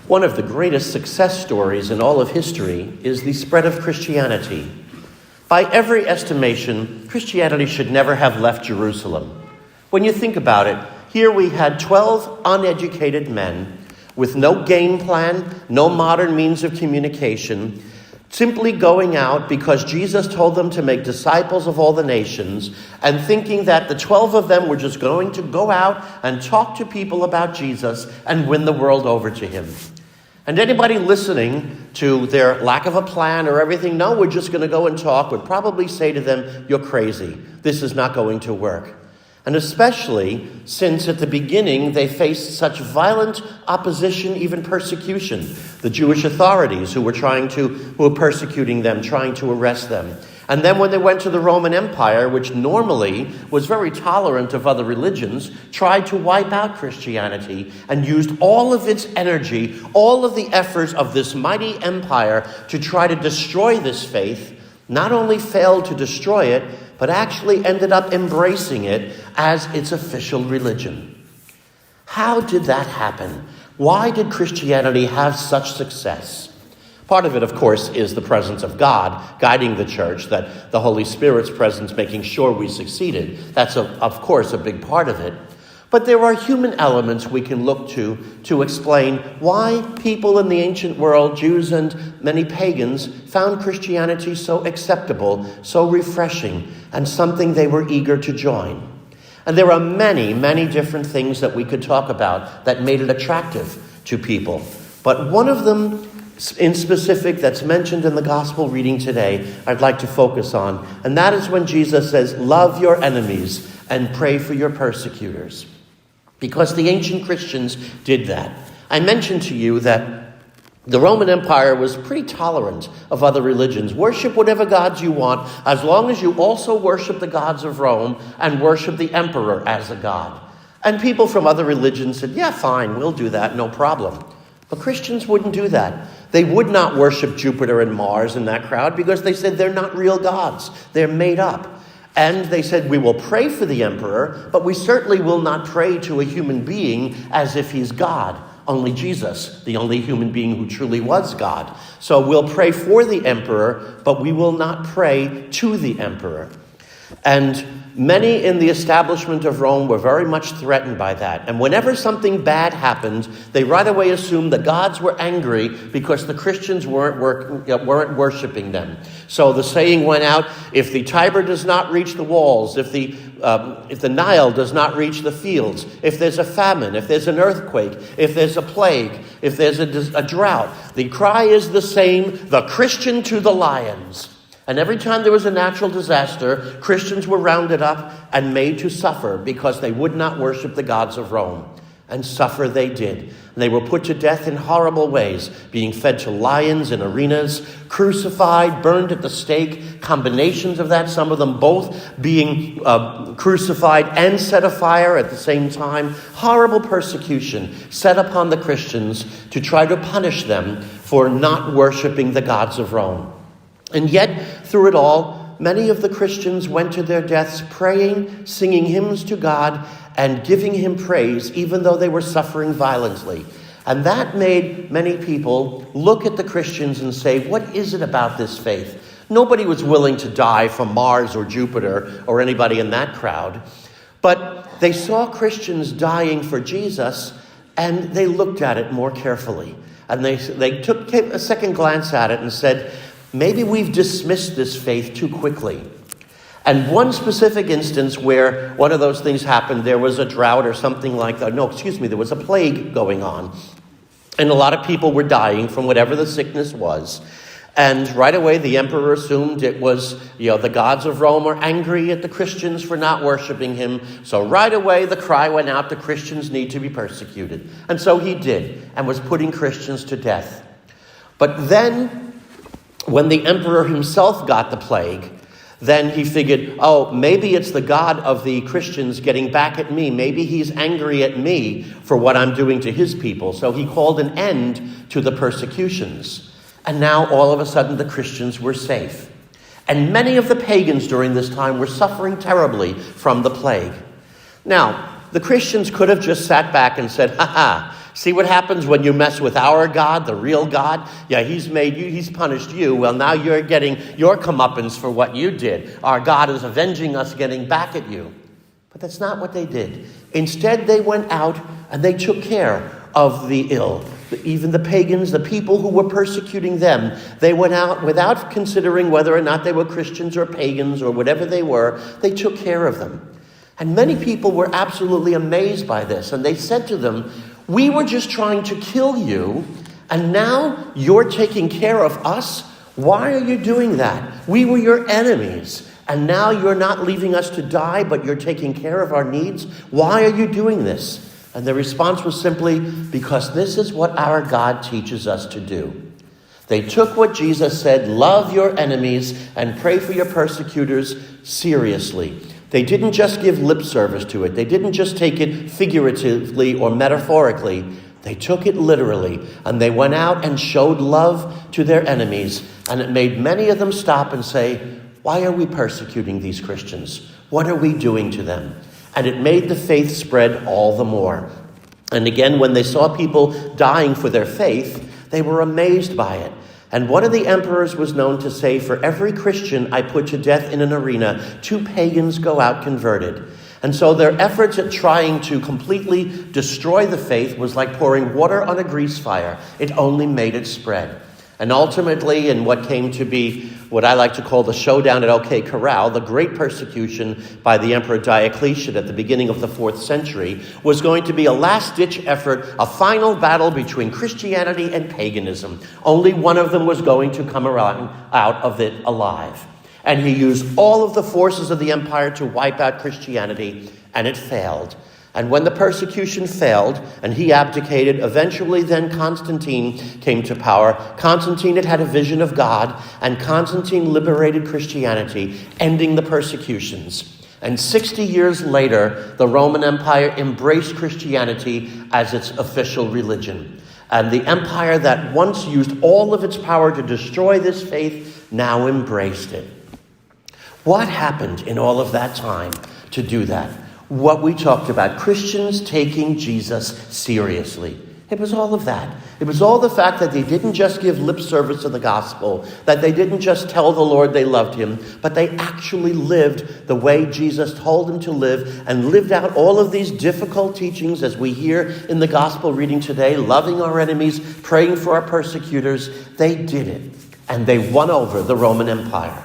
One of the greatest success stories in all of history is the spread of Christianity. By every estimation, Christianity should never have left Jerusalem. When you think about it, here we had 12 uneducated men with no game plan, no modern means of communication, simply going out because Jesus told them to make disciples of all the nations, and thinking that the 12 of them were just going to go out and talk to people about Jesus and win the world over to him. And anybody listening to their lack of a plan or everything, no, we're just going to go and talk, would probably say to them, you're crazy. This is not going to work. And especially since at the beginning they faced such violent opposition, even persecution. The Jewish authorities who were persecuting them, trying to arrest them. And then when they went to the Roman Empire, which normally was very tolerant of other religions, tried to wipe out Christianity and used all of its energy, all of the efforts of this mighty empire to try to destroy this faith, not only failed to destroy it, but actually ended up embracing it as its official religion. How did that happen? Why did Christianity have such success? Part of it, of course, is the presence of God guiding the church, that the Holy Spirit's presence making sure we succeeded. That's, of course, a big part of it. But there are human elements we can look to explain why people in the ancient world, Jews and many pagans, found Christianity so acceptable, so refreshing, and something they were eager to join. And there are many, many different things that we could talk about that made it attractive to people. But one of them in specific that's mentioned in the gospel reading today, I'd like to focus on. And that is when Jesus says, love your enemies and pray for your persecutors. Because the ancient Christians did that. I mentioned to you that the Roman Empire was pretty tolerant of other religions. Worship whatever gods you want, as long as you also worship the gods of Rome and worship the emperor as a god. And people from other religions said, yeah, fine, we'll do that, no problem. But Christians wouldn't do that. They would not worship Jupiter and Mars in that crowd because they said they're not real gods. They're made up. And they said, we will pray for the emperor, but we certainly will not pray to a human being as if he's God. Only Jesus, the only human being who truly was God. So we'll pray for the emperor, but we will not pray to the emperor. And many in the establishment of Rome were very much threatened by that. And whenever something bad happened, they right away assumed the gods were angry because the Christians weren't worshiping them. So the saying went out, if the Tiber does not reach the walls, if the Nile does not reach the fields, if there's a famine, if there's an earthquake, if there's a plague, if there's a drought, the cry is the same, the Christian to the lions. And every time there was a natural disaster, Christians were rounded up and made to suffer because they would not worship the gods of Rome. And suffer they did. And they were put to death in horrible ways, being fed to lions in arenas, crucified, burned at the stake, combinations of that, some of them both being crucified and set afire at the same time. Horrible persecution set upon the Christians to try to punish them for not worshiping the gods of Rome. And yet, through it all, many of the Christians went to their deaths praying, singing hymns to God, and giving him praise, even though they were suffering violently. And that made many people look at the Christians and say, what is it about this faith? Nobody was willing to die for Mars or Jupiter or anybody in that crowd. But they saw Christians dying for Jesus, and they looked at it more carefully. And they took a second glance at it and said, maybe we've dismissed this faith too quickly. And one specific instance where one of those things happened, there was a drought or something like that. There was a plague going on. And a lot of people were dying from whatever the sickness was. And right away, the emperor assumed it was, the gods of Rome are angry at the Christians for not worshiping him. So right away, the cry went out, the Christians need to be persecuted. And so he did, and was putting Christians to death. But then, when the emperor himself got the plague, then he figured, maybe it's the God of the Christians getting back at me. Maybe he's angry at me for what I'm doing to his people. So he called an end to the persecutions. And now all of a sudden the Christians were safe. And many of the pagans during this time were suffering terribly from the plague. Now, the Christians could have just sat back and said, See what happens when you mess with our God, the real God? Yeah, he's made you, he's punished you. Well, now you're getting your comeuppance for what you did. Our God is avenging us, getting back at you. But that's not what they did. Instead, they went out and they took care of the ill. Even the pagans, the people who were persecuting them, they went out without considering whether or not they were Christians or pagans or whatever they were. They took care of them. And many people were absolutely amazed by this. And they said to them, "We were just trying to kill you, and now you're taking care of us? Why are you doing that? We were your enemies, and now you're not leaving us to die, but you're taking care of our needs? Why are you doing this?" And the response was simply, "Because this is what our God teaches us to do." They took what Jesus said, "Love your enemies and pray for your persecutors," seriously. They didn't just give lip service to it. They didn't just take it figuratively or metaphorically. They took it literally, and they went out and showed love to their enemies. And it made many of them stop and say, "Why are we persecuting these Christians? What are we doing to them?" And it made the faith spread all the more. And again, when they saw people dying for their faith, they were amazed by it. And one of the emperors was known to say, "For every Christian I put to death in an arena, 2 pagans go out converted." And so their efforts at trying to completely destroy the faith was like pouring water on a grease fire. It only made it spread. And ultimately, in what came to be what I like to call the showdown at OK Corral, the great persecution by the Emperor Diocletian at the beginning of the 4th century, was going to be a last-ditch effort, a final battle between Christianity and paganism. Only one of them was going to come around out of it alive. And he used all of the forces of the empire to wipe out Christianity, and it failed. And when the persecution failed and he abdicated, eventually then Constantine came to power. Constantine had a vision of God, and Constantine liberated Christianity, ending the persecutions. And 60 years later, the Roman Empire embraced Christianity as its official religion. And the empire that once used all of its power to destroy this faith now embraced it. What happened in all of that time to do that? What we talked about, Christians taking Jesus seriously. It was all of that. It was all the fact that they didn't just give lip service to the gospel, that they didn't just tell the Lord they loved him, but they actually lived the way Jesus told them to live and lived out all of these difficult teachings as we hear in the gospel reading today, loving our enemies, praying for our persecutors. They did it, and they won over the Roman Empire.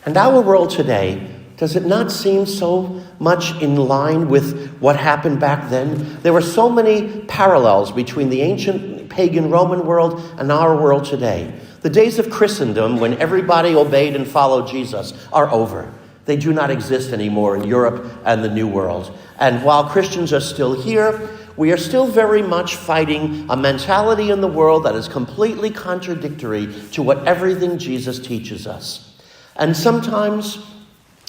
And our world today, does it not seem so much in line with what happened back then? There were so many parallels between the ancient pagan Roman world and our world today. The days of Christendom, when everybody obeyed and followed Jesus, are over. They do not exist anymore in Europe and the New World. And while Christians are still here, we are still very much fighting a mentality in the world that is completely contradictory to what everything Jesus teaches us. And sometimes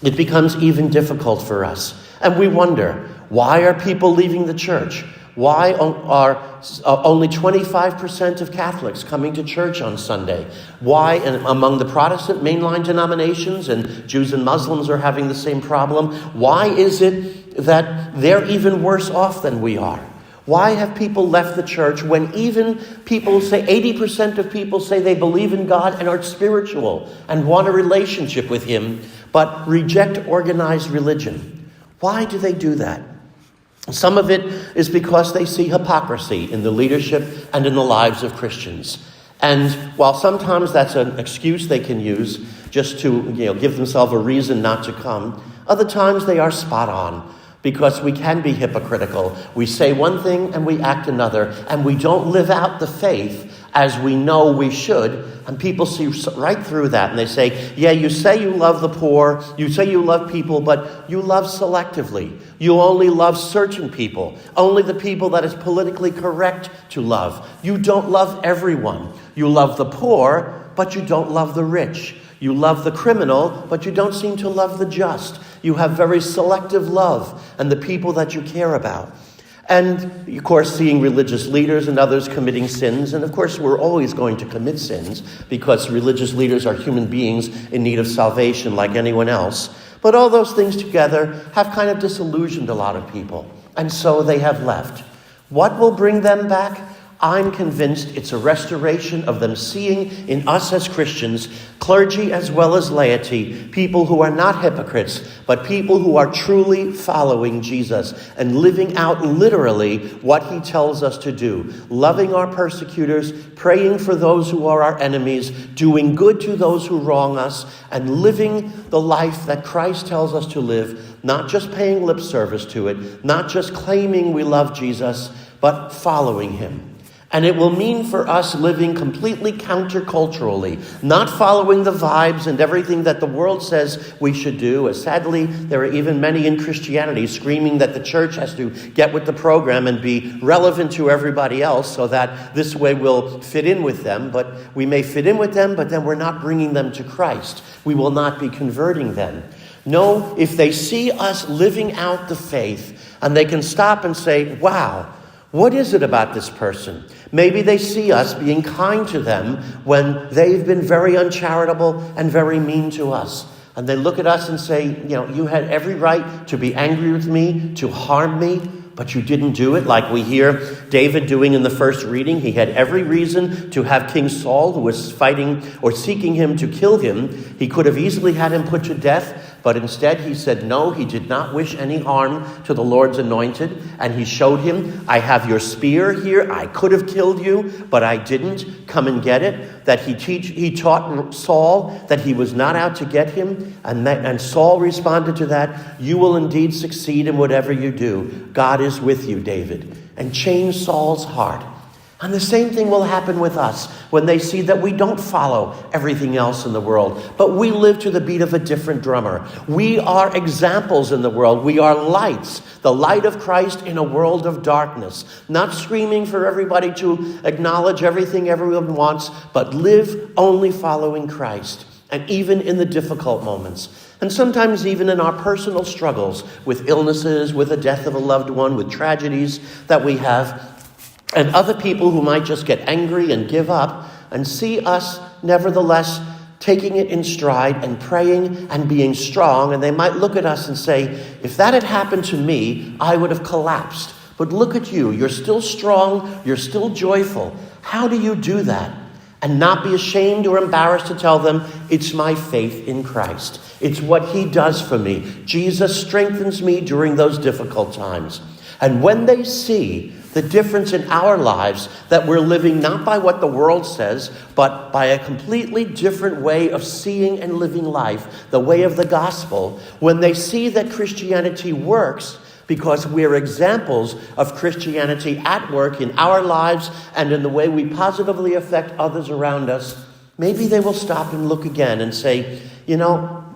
it becomes even difficult for us. And we wonder, why are people leaving the church? Why are only 25% of Catholics coming to church on Sunday? Why, and among the Protestant mainline denominations, and Jews and Muslims are having the same problem, why is it that they're even worse off than we are? Why have people left the church when even people say, 80% of people say they believe in God and are spiritual and want a relationship with him, but reject organized religion? Why do they do that? Some of it is because they see hypocrisy in the leadership and in the lives of Christians. And while sometimes that's an excuse they can use just to give themselves a reason not to come, other times they are spot on. Because we can be hypocritical. We say one thing and we act another, and we don't live out the faith as we know we should. And people see right through that, and they say, yeah, you say you love the poor, you say you love people, but you love selectively. You only love certain people, only the people that is politically correct to love. You don't love everyone. You love the poor, but you don't love the rich. You love the criminal, but you don't seem to love the just. You have very selective love and the people that you care about. And, of course, seeing religious leaders and others committing sins. And, of course, we're always going to commit sins because religious leaders are human beings in need of salvation like anyone else. But all those things together have kind of disillusioned a lot of people. And so they have left. What will bring them back? I'm convinced it's a restoration of them seeing in us as Christians, clergy as well as laity, people who are not hypocrites, but people who are truly following Jesus and living out literally what he tells us to do. Loving our persecutors, praying for those who are our enemies, doing good to those who wrong us, and living the life that Christ tells us to live, not just paying lip service to it, not just claiming we love Jesus, but following him. And it will mean for us living completely counterculturally, not following the vibes and everything that the world says we should do. As sadly, there are even many in Christianity screaming that the church has to get with the program and be relevant to everybody else so that this way we'll fit in with them. But we may fit in with them, but then we're not bringing them to Christ. We will not be converting them. No, if they see us living out the faith and they can stop and say, wow, what is it about this person? Maybe they see us being kind to them when they've been very uncharitable and very mean to us. And they look at us and say, you had every right to be angry with me, to harm me, but you didn't do it, like we hear David doing in the first reading. He had every reason to have King Saul, who was fighting or seeking him to kill him. He could have easily had him put to death, but instead he said no, he did not wish any harm to the Lord's anointed. And he showed him, I have your spear here. I could have killed you, but I didn't. Come and get it. That he taught Saul that he was not out to get him. And Saul responded to that, you will indeed succeed in whatever you do. God is with you, David. And changed Saul's heart. And the same thing will happen with us when they see that we don't follow everything else in the world, but we live to the beat of a different drummer. We are examples in the world. We are lights, the light of Christ in a world of darkness, not screaming for everybody to acknowledge everything everyone wants, but live only following Christ. And even in the difficult moments, and sometimes even in our personal struggles with illnesses, with the death of a loved one, with tragedies that we have, and other people who might just get angry and give up and see us nevertheless taking it in stride and praying and being strong. And they might look at us and say, if that had happened to me, I would have collapsed. But look at you. You're still strong. You're still joyful. How do you do that? And not be ashamed or embarrassed to tell them, it's my faith in Christ. It's what he does for me. Jesus strengthens me during those difficult times. And when they see the difference in our lives, that we're living not by what the world says, but by a completely different way of seeing and living life, the way of the gospel, when they see that Christianity works, because we're examples of Christianity at work in our lives and in the way we positively affect others around us, maybe they will stop and look again and say,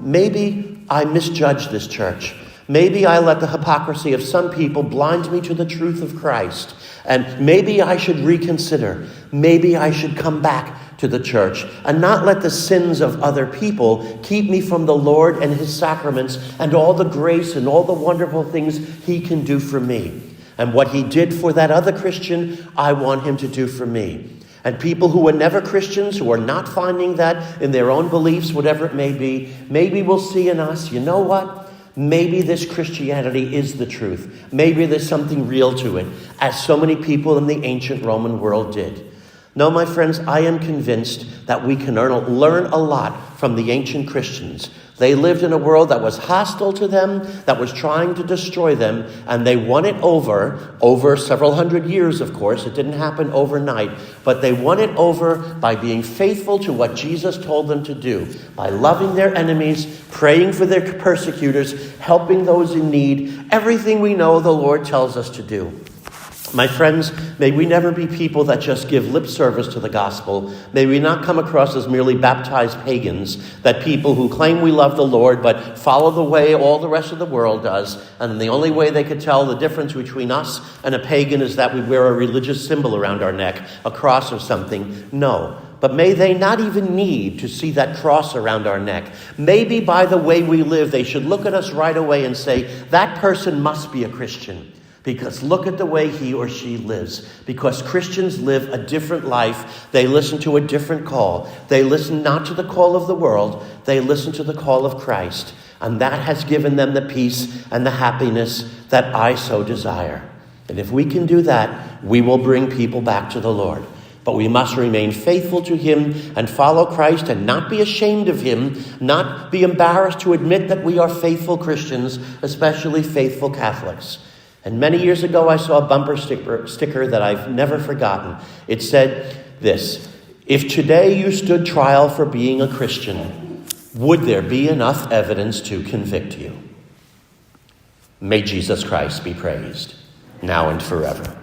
maybe I misjudged this church. Maybe I let the hypocrisy of some people blind me to the truth of Christ. And maybe I should reconsider. Maybe I should come back to the church and not let the sins of other people keep me from the Lord and his sacraments and all the grace and all the wonderful things he can do for me. And what he did for that other Christian, I want him to do for me. And people who are never Christians, who are not finding that in their own beliefs, whatever it may be, maybe will see in us, you know what? Maybe this Christianity is the truth. Maybe there's something real to it, as so many people in the ancient Roman world did. No, my friends, I am convinced that we can learn a lot from the ancient Christians. They lived in a world that was hostile to them, that was trying to destroy them, and they won it over several hundred years, of course. It didn't happen overnight, but they won it over by being faithful to what Jesus told them to do, by loving their enemies, praying for their persecutors, helping those in need, everything we know the Lord tells us to do. My friends, may we never be people that just give lip service to the gospel. May we not come across as merely baptized pagans, that people who claim we love the Lord but follow the way all the rest of the world does, and the only way they could tell the difference between us and a pagan is that we wear a religious symbol around our neck, a cross or something. No. But may they not even need to see that cross around our neck. Maybe by the way we live, they should look at us right away and say, that person must be a Christian. Because look at the way he or she lives. Because Christians live a different life. They listen to a different call. They listen not to the call of the world. They listen to the call of Christ. And that has given them the peace and the happiness that I so desire. And if we can do that, we will bring people back to the Lord. But we must remain faithful to him and follow Christ and not be ashamed of him, not be embarrassed to admit that we are faithful Christians, especially faithful Catholics. And many years ago, I saw a bumper sticker that I've never forgotten. It said this: "If today you stood trial for being a Christian, would there be enough evidence to convict you?" May Jesus Christ be praised, now and forever.